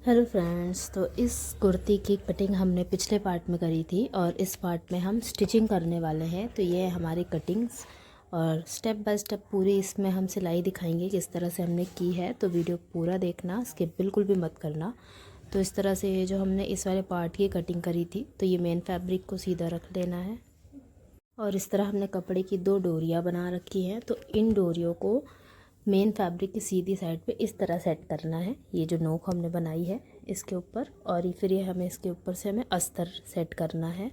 Hello friends, तो इस कुर्ती की कटिंग हमने पिछले पार्ट में करी थी और इस पार्ट में हम स्टिचिंग करने वाले हैं। तो ये है हमारी कटिंग्स और स्टेप बाय स्टेप पूरी इसमें हम सिलाई दिखाएंगे किस तरह से हमने की है। तो वीडियो पूरा देखना, स्किप बिल्कुल भी मत करना। तो इस तरह से ये जो हमने इस वाले पार्ट की कटिंग करी थी, तो ये मेन फैब्रिक को सीधा रख लेना है और इस तरह हमने कपड़े की 2 डोरियाँ बना रखी हैं। तो इन डोरियों को मेन फैब्रिक की सीधी साइड पे इस तरह सेट करना है। ये जो नोक हमने बनाई है इसके ऊपर, और फिर ये हमें इसके ऊपर से हमें अस्तर सेट करना है।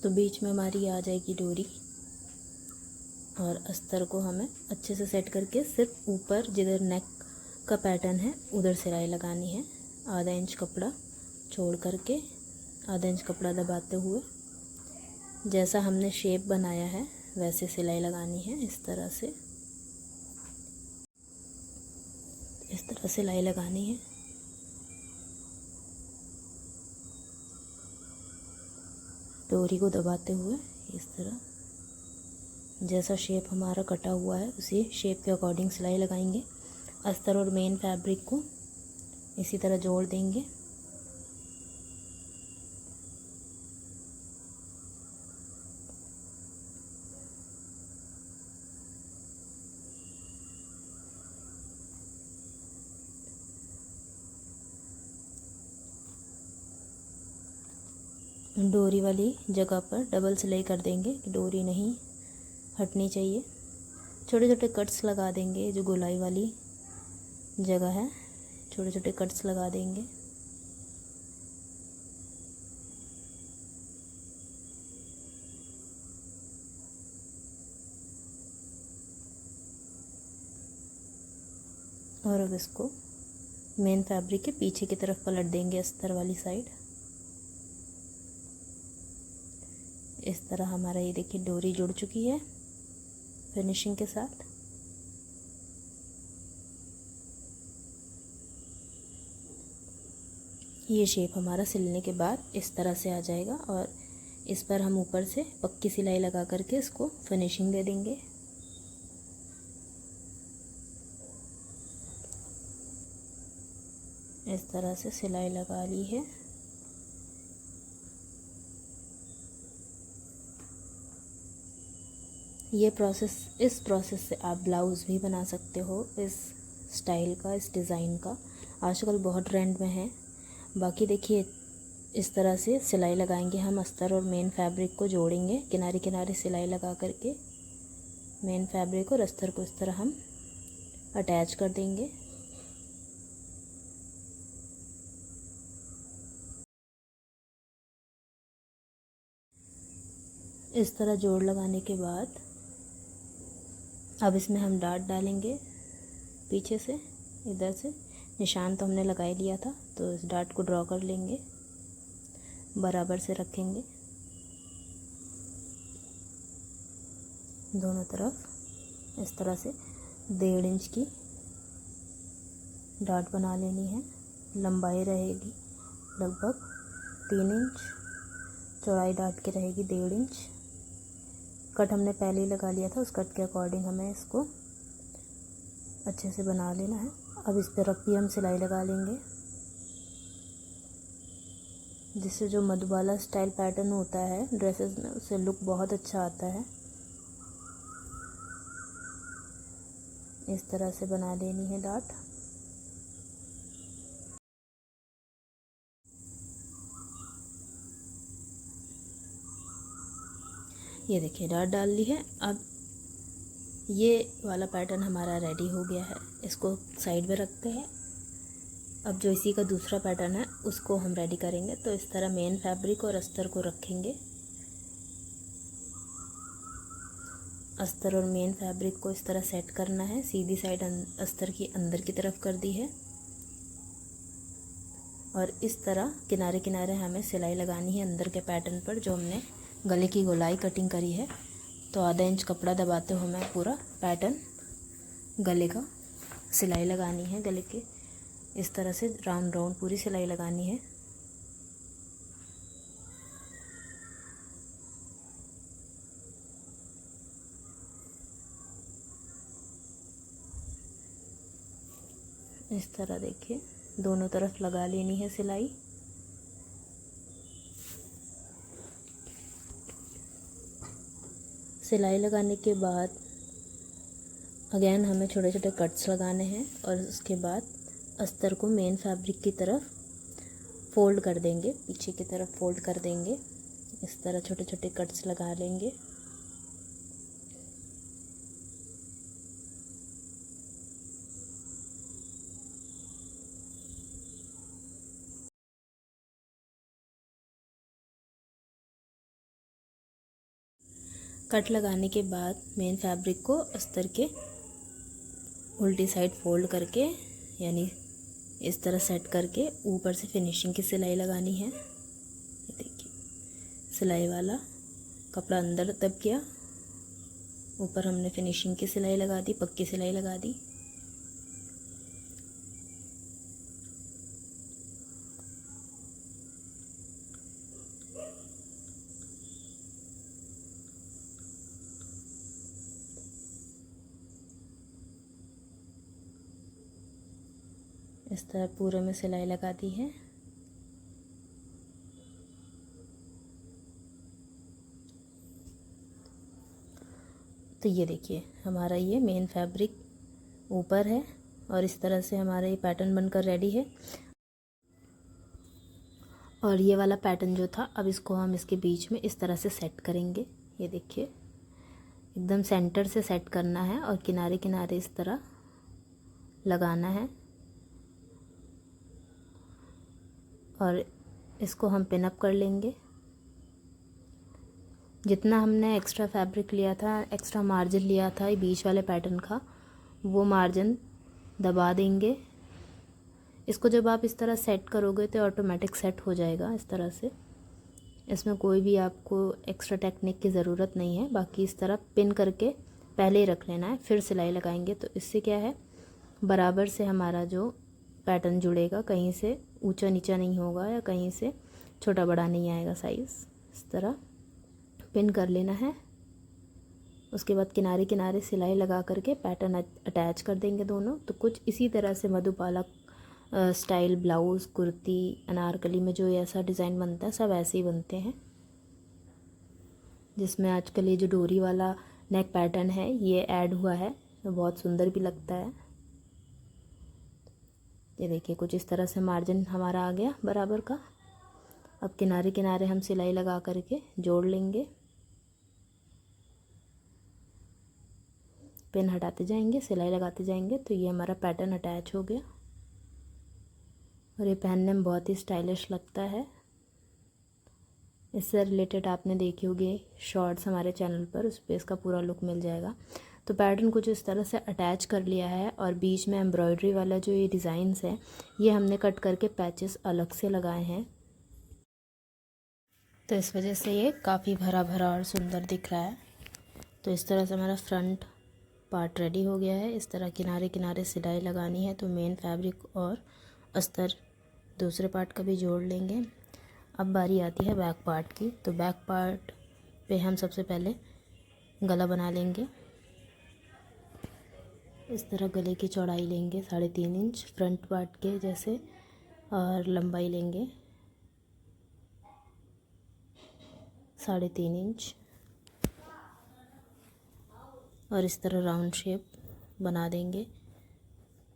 तो बीच में हमारी आ जाएगी डोरी और अस्तर को हमें अच्छे से सेट करके सिर्फ ऊपर जिधर नेक का पैटर्न है उधर सिलाई लगानी है। आधा इंच कपड़ा छोड़ करके आधा इंच कपड़ा दबाते हुए जैसा हमने शेप बनाया है वैसे सिलाई लगानी है। इस तरह सिलाई लगानी है। डोरी को दबाते हुए इस तरह जैसा शेप हमारा कटा हुआ है उसी शेप के अकॉर्डिंग सिलाई लगाएंगे। अस्तर और मेन फैब्रिक को इसी तरह जोड़ देंगे। डोरी वाली जगह पर डबल सिलाई कर देंगे, डोरी नहीं हटनी चाहिए। छोटे छोटे कट्स लगा देंगे, जो गोलाई वाली जगह है छोटे छोटे कट्स लगा देंगे। और अब इसको मेन फैब्रिक के पीछे की तरफ पलट देंगे, अस्तर वाली साइड। इस तरह हमारा ये देखिए डोरी जुड़ चुकी है फिनिशिंग के साथ। ये शेप हमारा सिलने के बाद इस तरह से आ जाएगा और इस पर हम ऊपर से पक्की सिलाई लगा करके इसको फिनिशिंग दे देंगे। इस तरह से सिलाई लगा ली है। इस प्रोसेस से आप ब्लाउज़ भी बना सकते हो, इस स्टाइल का, इस डिज़ाइन का आजकल बहुत ट्रेंड में है। बाकी देखिए इस तरह से सिलाई लगाएंगे हम, अस्तर और मेन फैब्रिक को जोड़ेंगे, किनारे किनारे सिलाई लगा करके मेन फैब्रिक और अस्तर को इस तरह हम अटैच कर देंगे। इस तरह जोड़ लगाने के बाद अब इसमें हम डाट डालेंगे पीछे से। इधर से निशान तो हमने लगा ही लिया था, तो इस डाट को ड्रॉ कर लेंगे, बराबर से रखेंगे दोनों तरफ। इस तरह से 1.5 इंच की डाट बना लेनी है। लंबाई रहेगी लगभग 3 इंच, चौड़ाई डाट की रहेगी 1.5 इंच। कट हमने पहले ही लगा लिया था, उस कट के अकॉर्डिंग हमें इसको अच्छे से बना लेना है। अब इस पर रख भी हम सिलाई लगा लेंगे, जिससे जो मधुबाला स्टाइल पैटर्न होता है ड्रेसेस में उससे लुक बहुत अच्छा आता है। इस तरह से बना लेनी है डाट। ये देखिए डाट डाल ली है। अब ये वाला पैटर्न हमारा रेडी हो गया है, इसको साइड में रखते हैं। अब जो इसी का दूसरा पैटर्न है उसको हम रेडी करेंगे। तो इस तरह मेन फैब्रिक और अस्तर को रखेंगे। अस्तर और मेन फैब्रिक को इस तरह सेट करना है। सीधी साइड अस्तर की अंदर की तरफ कर दी है और इस तरह किनारे किनारे हमें सिलाई लगानी है अंदर के पैटर्न पर, जो हमने गले की गोलाई कटिंग करी है। तो आधा इंच कपड़ा दबाते हुए हमें पूरा पैटर्न गले का सिलाई लगानी है। गले के इस तरह से राउंड राउंड पूरी सिलाई लगानी है। इस तरह देखिए दोनों तरफ लगा लेनी है सिलाई। सिलाई लगाने के बाद अगेन हमें छोटे छोटे कट्स लगाने हैं और उसके बाद अस्तर को मेन फैब्रिक की तरफ फोल्ड कर देंगे, पीछे की तरफ फोल्ड कर देंगे। इस तरह छोटे छोटे कट्स लगा लेंगे। कट लगाने के बाद मेन फैब्रिक को अस्तर के उल्टी साइड फोल्ड करके यानी इस तरह सेट करके ऊपर से फिनिशिंग की सिलाई लगानी है। ये देखिए सिलाई वाला कपड़ा अंदर दब गया, ऊपर हमने फिनिशिंग की सिलाई लगा दी, पक्की सिलाई लगा दी। इस तरह पूरे में सिलाई लगा दी है। तो ये देखिए हमारा ये मेन फैब्रिक ऊपर है और इस तरह से हमारा ये पैटर्न बनकर रेडी है। और ये वाला पैटर्न जो था अब इसको हम इसके बीच में इस तरह से सेट करेंगे। ये देखिए एकदम सेंटर से सेट करना है और किनारे किनारे इस तरह लगाना है और इसको हम पिन अप कर लेंगे। जितना हमने एक्स्ट्रा फैब्रिक लिया था, एक्स्ट्रा मार्जिन लिया था बीच वाले पैटर्न का, वो मार्जिन दबा देंगे। इसको जब आप इस तरह सेट करोगे तो ऑटोमेटिक सेट हो जाएगा इस तरह से। इसमें कोई भी आपको एक्स्ट्रा टेक्निक की ज़रूरत नहीं है। बाकी इस तरह पिन करके पहले ही रख लेना है, फिर सिलाई लगाएंगे तो इससे क्या है बराबर से हमारा जो पैटर्न जुड़ेगा, कहीं से ऊंचा नीचा नहीं होगा या कहीं से छोटा बड़ा नहीं आएगा साइज़। इस तरह पिन कर लेना है। उसके बाद किनारे किनारे सिलाई लगा करके पैटर्न अटैच कर देंगे दोनों। तो कुछ इसी तरह से मधुबाला स्टाइल ब्लाउज़, कुर्ती, अनारकली में जो ऐसा डिज़ाइन बनता है सब ऐसे ही बनते हैं। जिसमें आजकल ये जो डोरी वाला नेक पैटर्न है ये ऐड हुआ है, तो बहुत सुंदर भी लगता है। ये देखिए कुछ इस तरह से मार्जिन हमारा आ गया बराबर का। अब किनारे किनारे हम सिलाई लगा करके जोड़ लेंगे, पिन हटाते जाएंगे, सिलाई लगाते जाएंगे। तो ये हमारा पैटर्न अटैच हो गया और ये पहनने में बहुत ही स्टाइलिश लगता है। इससे रिलेटेड आपने देखी होगी शॉर्ट्स हमारे चैनल पर, उस पर इसका पूरा लुक मिल जाएगा। तो पैटर्न कुछ इस तरह से अटैच कर लिया है और बीच में एम्ब्रॉयडरी वाला जो ये डिज़ाइंस है ये हमने कट करके पैचेस अलग से लगाए हैं। तो इस वजह से ये काफ़ी भरा भरा और सुंदर दिख रहा है। तो इस तरह से हमारा फ्रंट पार्ट रेडी हो गया है। इस तरह किनारे किनारे सिलाई लगानी है तो मेन फैब्रिक और अस्तर दूसरे पार्ट का भी जोड़ लेंगे। अब बारी आती है बैक पार्ट की। तो बैक पार्ट पे हम सबसे पहले गला बना लेंगे। इस तरह गले की चौड़ाई लेंगे 3.5 इंच फ्रंट पार्ट के जैसे, और लंबाई लेंगे 3.5 इंच और इस तरह राउंड शेप बना देंगे।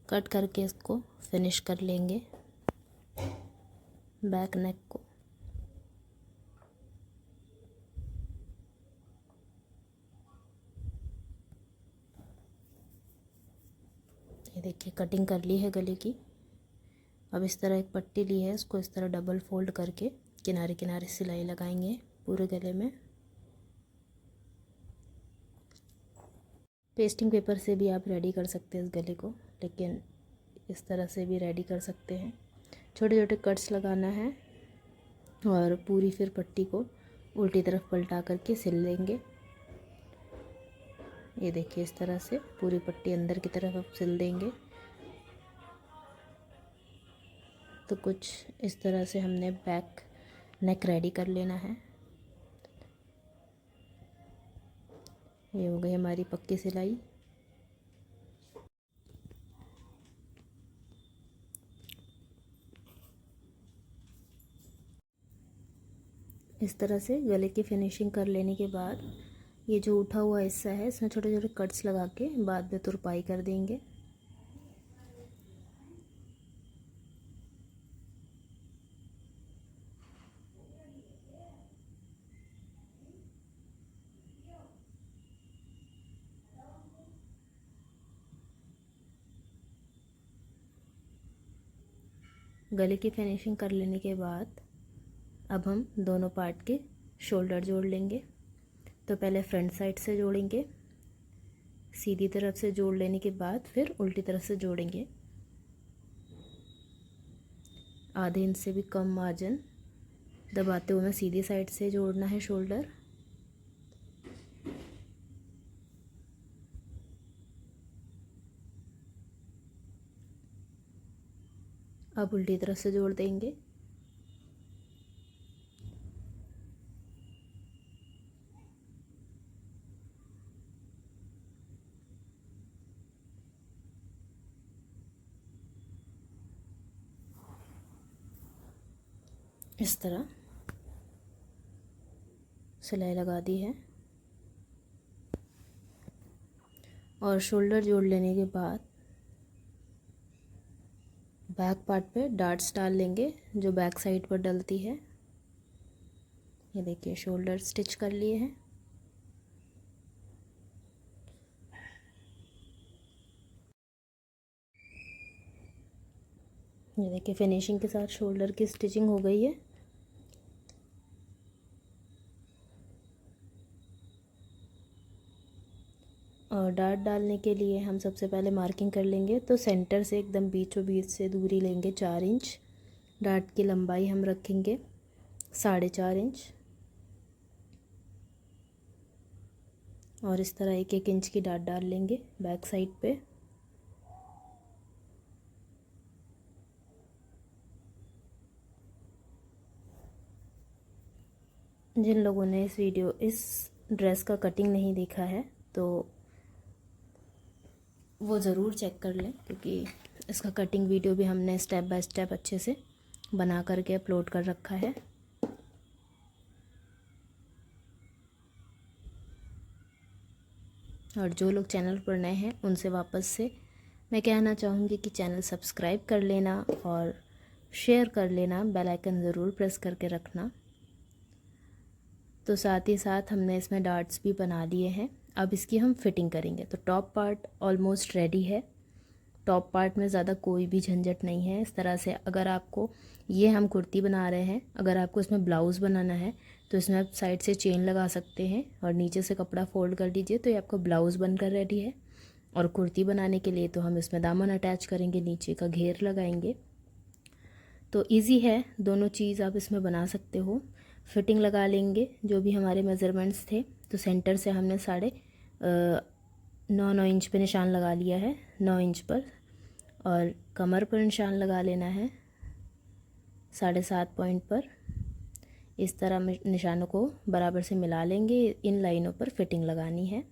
कट करके इसको फिनिश कर लेंगे बैक नेक को। ये देखिए कटिंग कर ली है गले की। अब इस तरह एक पट्टी ली है, इसको इस तरह डबल फोल्ड करके किनारे किनारे सिलाई लगाएंगे पूरे गले में। पेस्टिंग पेपर से भी आप रेडी कर सकते हैं इस गले को, लेकिन इस तरह से भी रेडी कर सकते हैं। छोटे छोटे कट्स लगाना है और पूरी फिर पट्टी को उल्टी तरफ पलटा करके सिल लेंगे। ये देखिए इस तरह से पूरी पट्टी अंदर की तरफ आप सिल देंगे। तो कुछ इस तरह से हमने बैक नेक रेडी कर लेना है। ये हो गई हमारी पक्की सिलाई। इस तरह से गले की फिनिशिंग कर लेने के बाद ये जो उठा हुआ हिस्सा है इसमें छोटे छोटे कट्स लगा के बाद में तुरपाई कर देंगे। गले की फिनिशिंग कर लेने के बाद अब हम दोनों पार्ट के शोल्डर जोड़ लेंगे। तो पहले फ्रंट साइड से जोड़ेंगे, सीधी तरफ से जोड़ लेने के बाद फिर उल्टी तरफ से जोड़ेंगे। आधे इंच से भी कम मार्जिन दबाते हुए सीधी साइड से जोड़ना है शोल्डर। अब उल्टी तरफ से जोड़ देंगे। इस तरह सिलाई लगा दी है और शोल्डर जोड़ लेने के बाद बैक पार्ट पे डार्ट्स डाल लेंगे जो बैक साइड पर डलती है। ये देखिए शोल्डर स्टिच कर लिए हैं। ये देखिए फिनिशिंग के साथ शोल्डर की स्टिचिंग हो गई है। और डार्ट डालने के लिए हम सबसे पहले मार्किंग कर लेंगे। तो सेंटर से एकदम बीचों बीच से दूरी लेंगे 4 इंच। डार्ट की लंबाई हम रखेंगे 4.5 इंच और इस तरह 1-1 इंच की डार्ट डाल लेंगे बैक साइड पे। जिन लोगों ने इस ड्रेस का कटिंग नहीं देखा है तो वो ज़रूर चेक कर लें, क्योंकि इसका कटिंग वीडियो भी हमने स्टेप बाय स्टेप अच्छे से बना करके अपलोड कर रखा है। और जो लोग चैनल पर नए हैं उनसे वापस से मैं कहना चाहूँगी कि चैनल सब्सक्राइब कर लेना और शेयर कर लेना, बेल आइकन ज़रूर प्रेस करके रखना। तो साथ ही साथ हमने इसमें डार्ट्स भी बना लिए हैं। अब इसकी हम फिटिंग करेंगे। तो टॉप पार्ट ऑलमोस्ट रेडी है। टॉप पार्ट में ज़्यादा कोई भी झंझट नहीं है। इस तरह से अगर आपको ये हम कुर्ती बना रहे हैं, अगर आपको इसमें ब्लाउज़ बनाना है तो इसमें आप साइड से चेन लगा सकते हैं और नीचे से कपड़ा फोल्ड कर लीजिए तो ये आपका ब्लाउज़ बनकर रेडी है। और कुर्ती बनाने के लिए तो हम इसमें दामन अटैच करेंगे, नीचे का घेर लगाएंगे। तो इजी है, दोनों चीज़ आप इसमें बना सकते हो। फिटिंग लगा लेंगे जो भी हमारे मेज़रमेंट्स थे। तो सेंटर से हमने 9.5 इंच पे निशान लगा लिया है, 9 इंच पर। और कमर पर निशान लगा लेना है 7.5 पॉइंट पर। इस तरह निशानों को बराबर से मिला लेंगे। इन लाइनों पर फिटिंग लगानी है।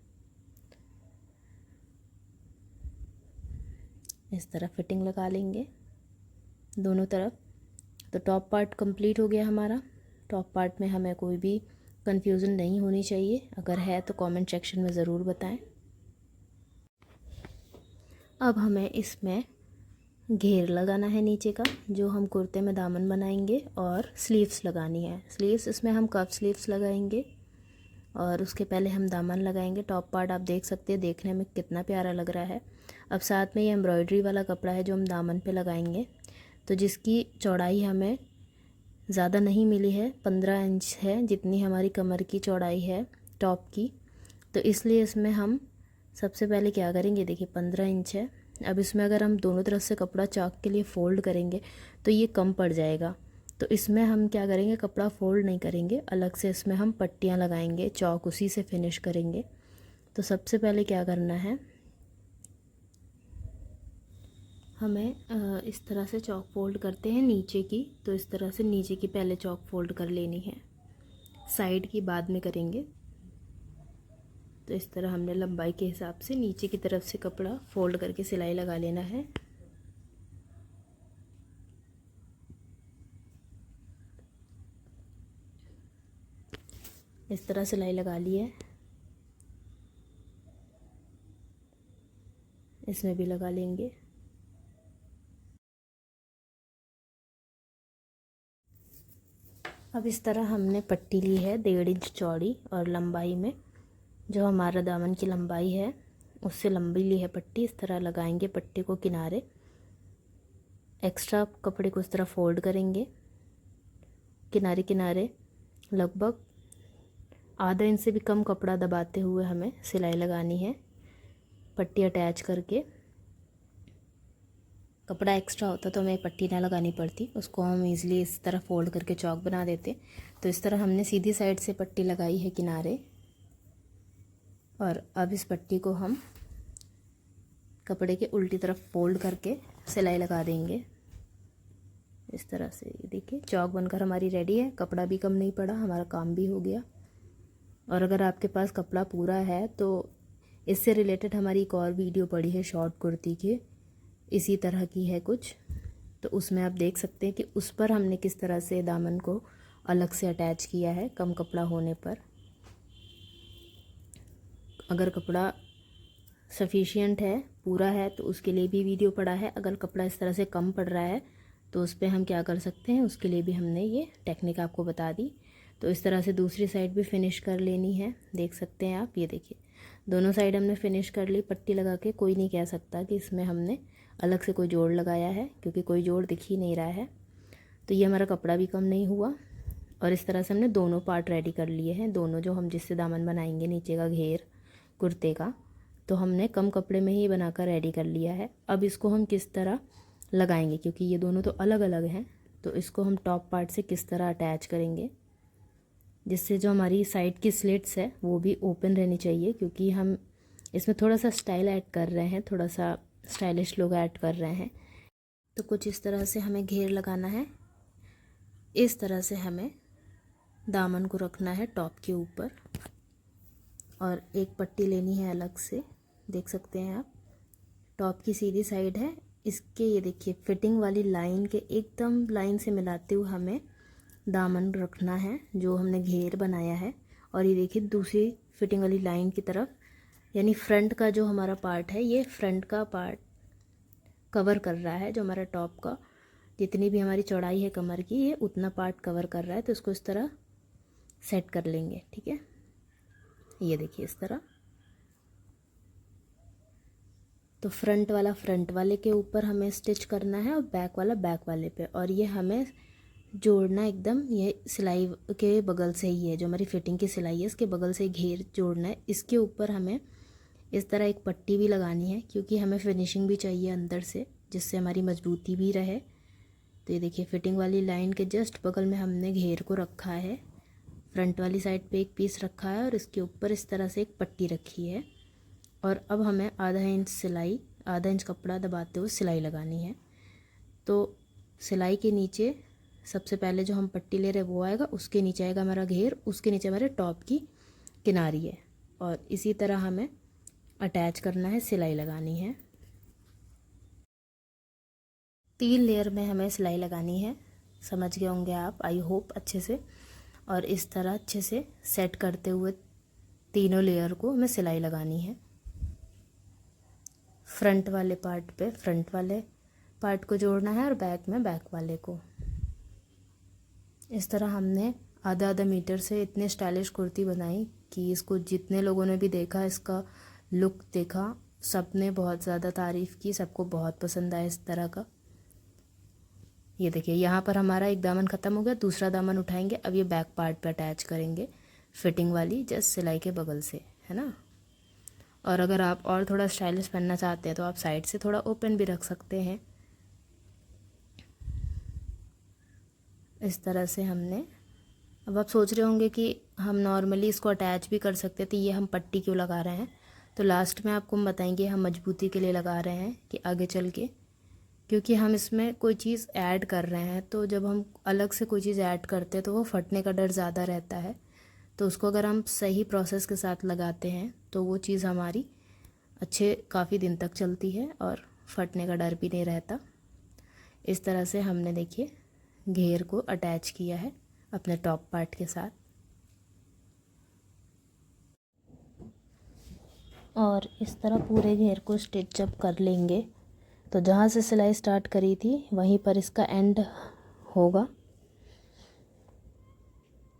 इस तरह फिटिंग लगा लेंगे दोनों तरफ। तो टॉप पार्ट कंप्लीट हो गया हमारा। टॉप पार्ट में हमें कोई भी कंफ्यूजन नहीं होनी चाहिए, अगर है तो कमेंट सेक्शन में ज़रूर बताएं। अब हमें इसमें घेर लगाना है नीचे का, जो हम कुर्ते में दामन बनाएंगे, और स्लीव्स लगानी है। स्लीव्स इसमें हम कफ स्लीव्स लगाएंगे और उसके पहले हम दामन लगाएंगे। टॉप पार्ट आप देख सकते हैं देखने में कितना प्यारा लग रहा है। अब साथ में ये एम्ब्रॉयडरी वाला कपड़ा है जो हम दामन पे लगाएंगे। तो जिसकी चौड़ाई हमें ज़्यादा नहीं मिली है, 15 इंच है जितनी हमारी कमर की चौड़ाई है टॉप की। तो इसलिए इसमें हम सबसे पहले क्या करेंगे, देखिए 15 इंच है। अब इसमें अगर हम दोनों तरफ से कपड़ा चाक के लिए फ़ोल्ड करेंगे तो ये कम पड़ जाएगा। तो इसमें हम क्या करेंगे, कपड़ा फ़ोल्ड नहीं करेंगे, अलग से इसमें हम पट्टियाँ लगाएंगे, चौक उसी से फिनिश करेंगे। तो सबसे पहले क्या करना है, हमें इस तरह से चौक फोल्ड करते हैं नीचे की। तो इस तरह से नीचे की पहले चौक फोल्ड कर लेनी है, साइड की बाद में करेंगे। तो इस तरह हमने लंबाई के हिसाब से नीचे की तरफ से कपड़ा फोल्ड करके सिलाई लगा लेना है। इस तरह सिलाई लगा ली है, इसमें भी लगा लेंगे। अब इस तरह हमने पट्टी ली है 1.5 इंच चौड़ी और लंबाई में जो हमारा दामन की लंबाई है उससे लंबी ली है पट्टी। इस तरह लगाएंगे पट्टी को किनारे, एक्स्ट्रा कपड़े को इस तरह फोल्ड करेंगे, किनारे किनारे लगभग आधा इंच से भी कम कपड़ा दबाते हुए हमें सिलाई लगानी है। पट्टी अटैच करके, कपड़ा एक्स्ट्रा होता तो हमें पट्टी ना लगानी पड़ती, उसको हम इजीली इस तरह फोल्ड करके चौक बना देते। तो इस तरह हमने सीधी साइड से पट्टी लगाई है किनारे, और अब इस पट्टी को हम कपड़े के उल्टी तरफ फोल्ड करके सिलाई लगा देंगे इस तरह से। ये देखिए चौक बनकर हमारी रेडी है, कपड़ा भी कम नहीं पड़ा, हमारा काम भी हो गया। और अगर आपके पास कपड़ा पूरा है तो इससे रिलेटेड हमारी एक और वीडियो पड़ी है शॉर्ट कुर्ती के, इसी तरह की है कुछ, तो उसमें आप देख सकते हैं कि उस पर हमने किस तरह से दामन को अलग से अटैच किया है कम कपड़ा होने पर। अगर कपड़ा सफिशिएंट है, पूरा है, तो उसके लिए भी वीडियो पड़ा है। अगर कपड़ा इस तरह से कम पड़ रहा है तो उस पर हम क्या कर सकते हैं, उसके लिए भी हमने ये टेक्निक आपको बता दी। तो इस तरह से दूसरी साइड भी फिनिश कर लेनी है, देख सकते हैं आप। ये देखिए दोनों साइड हमने फिनिश कर ली पट्टी लगा के। कोई नहीं कह सकता कि इसमें हमने अलग से कोई जोड़ लगाया है, क्योंकि कोई जोड़ दिख ही नहीं रहा है। तो ये हमारा कपड़ा भी कम नहीं हुआ। और इस तरह से हमने दोनों पार्ट रेडी कर लिए हैं, दोनों जो हम जिससे दामन बनाएंगे नीचे का घेर कुर्ते का, तो हमने कम कपड़े में ही बनाकर रेडी कर लिया है। अब इसको हम किस तरह लगाएंगे, क्योंकि ये दोनों तो अलग अलग हैं, तो इसको हम टॉप पार्ट से किस तरह अटैच करेंगे जिससे जो हमारी साइड की स्लिट्स है वो भी ओपन रहनी चाहिए, क्योंकि हम इसमें थोड़ा सा स्टाइल ऐड कर रहे हैं, थोड़ा सा स्टाइलिश लुक ऐड कर रहे हैं। तो कुछ इस तरह से हमें घेर लगाना है, इस तरह से हमें दामन को रखना है टॉप के ऊपर, और एक पट्टी लेनी है अलग से, देख सकते हैं आप। टॉप की सीधी साइड है, इसके ये देखिए फिटिंग वाली लाइन के एकदम लाइन से मिलाते हुए हमें दामन रखना है जो हमने घेर बनाया है। और ये देखिए दूसरी फिटिंग वाली लाइन की तरफ, यानी फ्रंट का जो हमारा पार्ट है, ये फ्रंट का पार्ट कवर कर रहा है, जो हमारा टॉप का जितनी भी हमारी चौड़ाई है कमर की, ये उतना पार्ट कवर कर रहा है। तो इसको इस तरह सेट कर लेंगे, ठीक है। ये देखिए इस तरह, तो फ्रंट वाला फ्रंट वाले के ऊपर हमें स्टिच करना है और बैक वाला बैक वाले पे, और ये हमें जोड़ना एकदम ये सिलाई के बगल से ही है, जो हमारी फिटिंग की सिलाई है इसके बगल से घेर जोड़ना है। इसके ऊपर हमें इस तरह एक पट्टी भी लगानी है, क्योंकि हमें फिनिशिंग भी चाहिए अंदर से, जिससे हमारी मजबूती भी रहे। तो ये देखिए फिटिंग वाली लाइन के जस्ट बगल में हमने घेर को रखा है, फ्रंट वाली साइड पे एक पीस रखा है और इसके ऊपर इस तरह से एक पट्टी रखी है। और अब हमें आधा इंच कपड़ा दबाते हुए सिलाई लगानी है। तो सिलाई के नीचे सबसे पहले जो हम पट्टी ले रहे हैं वो आएगा, उसके नीचे आएगा हमारा घेर, उसके नीचे हमारे टॉप की किनारी है, और इसी तरह हमें अटैच करना है, सिलाई लगानी है। 3 लेयर में हमें सिलाई लगानी है, समझ गए होंगे आप आई होप अच्छे से। और इस तरह अच्छे से सेट करते हुए तीनों लेयर को हमें सिलाई लगानी है। फ्रंट वाले पार्ट पे फ्रंट वाले पार्ट को जोड़ना है और बैक में बैक वाले को। इस तरह हमने आधा आधा मीटर से इतने स्टाइलिश कुर्ती बनाई कि इसको जितने लोगों ने भी देखा, इसका लुक देखा, सब ने बहुत ज़्यादा तारीफ़ की, सबको बहुत पसंद आया इस तरह का। ये देखिए यहाँ पर हमारा एक दामन ख़त्म हो गया, दूसरा दामन उठाएंगे। अब ये बैक पार्ट पे अटैच करेंगे फिटिंग वाली जस्ट सिलाई के बगल से, है ना। और अगर आप और थोड़ा स्टाइलिश पहनना चाहते हैं तो आप साइड से थोड़ा ओपन भी रख सकते हैं। इस तरह से हमने, अब आप सोच रहे होंगे कि हम नॉर्मली इसको अटैच भी कर सकते थे, ये हम पट्टी क्यों लगा रहे हैं। तो लास्ट में आपको हम बताएंगे हम मजबूती के लिए लगा रहे हैं कि आगे चल के, क्योंकि हम इसमें कोई चीज़ ऐड कर रहे हैं, तो जब हम अलग से कोई चीज़ ऐड करते हैं तो वो फटने का डर ज़्यादा रहता है। तो उसको अगर हम सही प्रोसेस के साथ लगाते हैं तो वो चीज़ हमारी अच्छे काफ़ी दिन तक चलती है और फटने का डर भी नहीं रहता। इस तरह से हमने देखिए घेर को अटैच किया है अपने टॉप पार्ट के साथ। और इस तरह पूरे घेर को स्टिच अप कर लेंगे। तो जहाँ से सिलाई स्टार्ट करी थी वहीं पर इसका एंड होगा।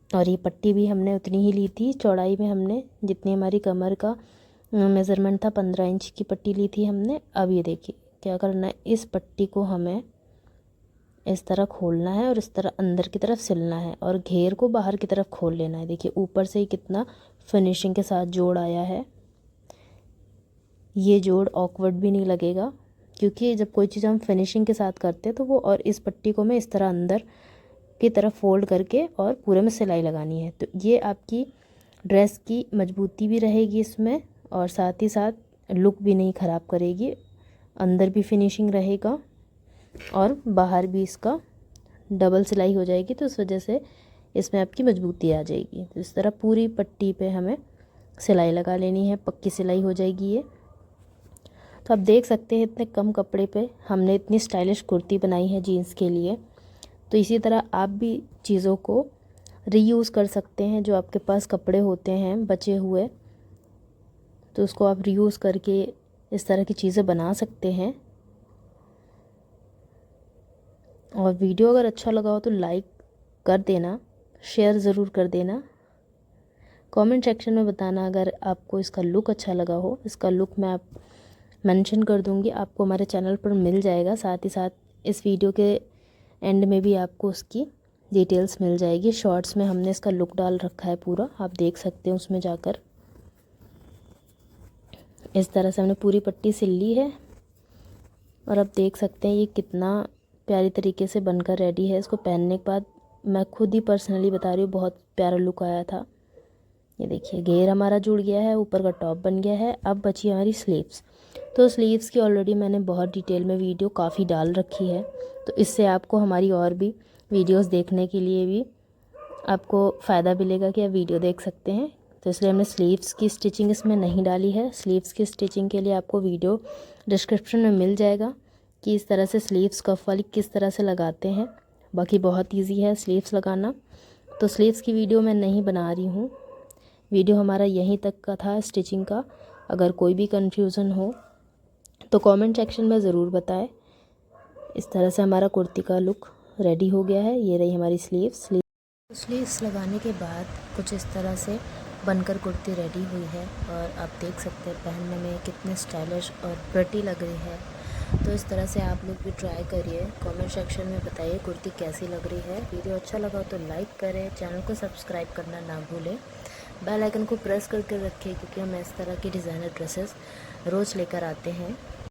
और ये पट्टी भी हमने उतनी ही ली थी, चौड़ाई में हमने जितनी हमारी कमर का मेज़रमेंट था 15 इंच की पट्टी ली थी हमने। अब ये देखिए क्या करना है, इस पट्टी को हमें इस तरह खोलना है और इस तरह अंदर की तरफ सिलना है और घेर को बाहर की तरफ खोल लेना है। देखिए ऊपर से ही कितना फिनिशिंग के साथ जोड़ आया है। ये जोड़ ऑकवर्ड भी नहीं लगेगा, क्योंकि जब कोई चीज़ हम फिनिशिंग के साथ करते हैं तो वो, और इस पट्टी को मैं इस तरह अंदर की तरफ फोल्ड करके और पूरे में सिलाई लगानी है। तो ये आपकी ड्रेस की मजबूती भी रहेगी इसमें, और साथ ही साथ लुक भी नहीं ख़राब करेगी। अंदर भी फिनिशिंग रहेगा और बाहर भी इसका डबल सिलाई हो जाएगी, तो इस वजह से इसमें आपकी मजबूती आ जाएगी। तो इस तरह पूरी पट्टी पे हमें सिलाई लगा लेनी है, पक्की सिलाई हो जाएगी ये। तो आप देख सकते हैं इतने कम कपड़े पे हमने इतनी स्टाइलिश कुर्ती बनाई है जीन्स के लिए। तो इसी तरह आप भी चीज़ों को रीयूज़ कर सकते हैं। जो आपके पास कपड़े होते हैं बचे हुए, तो उसको आप रीयूज़ करके इस तरह की चीज़ें बना सकते हैं। और वीडियो अगर अच्छा लगा हो तो लाइक कर देना, शेयर ज़रूर कर देना। कमेंट सेक्शन में बताना अगर आपको इसका लुक अच्छा लगा हो। इसका लुक मैं आप मेंशन कर दूंगी, आपको हमारे चैनल पर मिल जाएगा। साथ ही साथ इस वीडियो के एंड में भी आपको उसकी डिटेल्स मिल जाएगी। शॉर्ट्स में हमने इसका लुक डाल रखा है पूरा, आप देख सकते हैं उसमें जाकर। इस तरह से हमने पूरी पट्टी सिल ली है और आप देख सकते हैं ये कितना प्यारी तरीके से बनकर रेडी है। इसको पहनने के बाद मैं खुद ही पर्सनली बता रही हूँ, बहुत प्यारा लुक आया था। ये देखिए घेर हमारा जुड़ गया है, ऊपर का टॉप बन गया है। अब बची हमारी स्लीव्स। तो स्लीव्स की ऑलरेडी मैंने बहुत डिटेल में वीडियो काफ़ी डाल रखी है, तो इससे आपको हमारी और भी वीडियोस देखने के लिए भी आपको फ़ायदा मिलेगा कि आप वीडियो देख सकते हैं। तो इसलिए हमने स्लीव्स की स्टिचिंग इसमें नहीं डाली है। स्लीव्स की स्टिचिंग के लिए आपको वीडियो डिस्क्रिप्शन में मिल जाएगा कि इस तरह से स्लीव्स कफ वाली किस तरह से लगाते हैं। बाकी बहुत ईजी है स्लीव्स लगाना। तो स्लीव्स की वीडियो मैं नहीं बना रही हूँ, वीडियो हमारा यहीं तक का था स्टिचिंग का। अगर कोई भी कन्फ्यूज़न हो तो कमेंट सेक्शन में ज़रूर बताएं। इस तरह से हमारा कुर्ती का लुक रेडी हो गया है। ये रही हमारी स्लीव्स लगाने के बाद कुछ इस तरह से बनकर कुर्ती रेडी हुई है। और आप देख सकते हैं पहनने में कितनी स्टाइलिश और प्रिटी लग रही है। तो इस तरह से आप लोग भी ट्राई करिए। कमेंट सेक्शन में बताइए कुर्ती कैसी लग रही है। वीडियो अच्छा लगा तो लाइक करें, चैनल को सब्सक्राइब करना ना भूलें, बेल आइकन को प्रेस करके रखिए, क्योंकि हम इस तरह की डिज़ाइनर ड्रेसेस रोज़ लेकर आते हैं।